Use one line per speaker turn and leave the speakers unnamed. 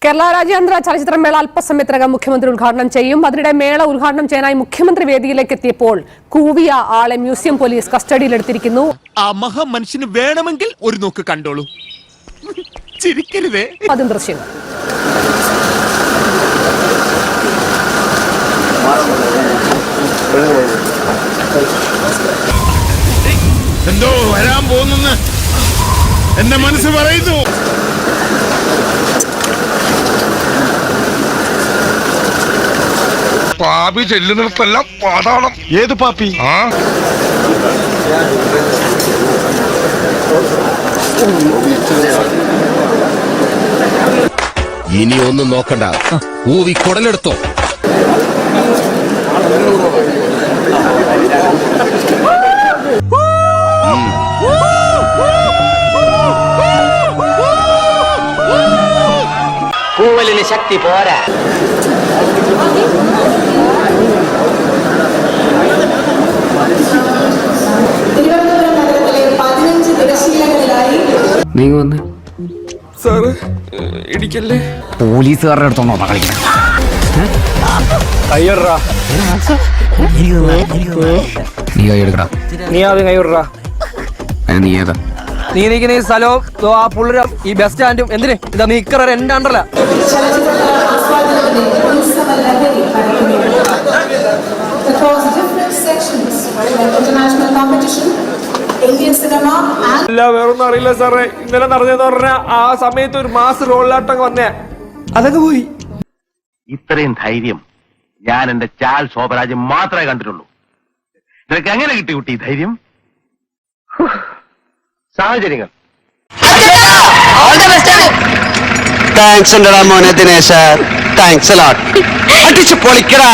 കേരള രാജ്യാന്തര ചലച്ചിത്രമേള അല്പസമയത്തിനകം മുഖ്യമന്ത്രി ഉദ്ഘാടനം ചെയ്യും. അതിനിടെ മേള ഉദ്ഘാടനം ചെയ്യാനായി മുഖ്യമന്ത്രി വേദിയിലേക്ക് എത്തിയപ്പോൾ കൂവിയ ആളെ മ്യൂസിയം പോലീസ് കസ്റ്റഡിയിലെടുത്തിരിക്കുന്നു.
ആ മഹാമനുഷ്യന് വേണമെങ്കിൽ ഒരു നോക്ക് കണ്ടോളൂ. ചിരിക്കരുതേ.
അതും ദൃശ്യങ്ങൾ.
എന്തോ വരാൻ പോകുന്നെന്ന് എന്റെ മനസ്സ് പറയുന്നു.
പാപി ചെല്ലുന്നിടത്തെല്ലാം പാതാളം.
ഏത് പാപ്പി?
ഇനി ഒന്നും നോക്കണ്ട, ഊവി കുടലെടുത്തോ.
കൂവലിന് ശക്തി പോരാ.
നീങ്ങ വന്ന്
സാറ് ഇടിക്കല്ലേ.
പോലീസുകാരുടെ അടുത്തോണോ കളിക്കണം?
കയ്യടാ,
നീ കൈയെടുക്കടാ.
നീ ആദ്യം കയ്യടാ.
നീ ഏതാ?
നീ നിൽക്കുന്ന ഈ സ്ഥലവും ആ പുള്ളി ഈ ബസ് സ്റ്റാൻഡും എന്തിന് ഇതാ നിക്കറ എന്റെ അണ്ടല്ല. അല്ല, വേറൊന്നും അറിയില്ല സാറേ. ഇന്നലെ നടന്നെന്ന് പറഞ്ഞാൽ ആ സമയത്ത് ഒരു മാസ് റോളിലാട്ടം വന്നേ, അതൊക്കെ പോയി.
ഇത്രയും ധൈര്യം ഞാൻ എന്റെ ചാൽ ശോഭരാജ് മാത്രമേ കണ്ടിട്ടുള്ളൂ. നിനക്ക് എങ്ങനെ കിട്ടി കുട്ടി ധൈര്യം? സാഹചര്യങ്ങൾ.
താങ്ക്സ് ഉണ്ടടാ മോനെ ദിനേശ, താങ്ക്സ് അടിച്ചു പൊളിക്കടാ.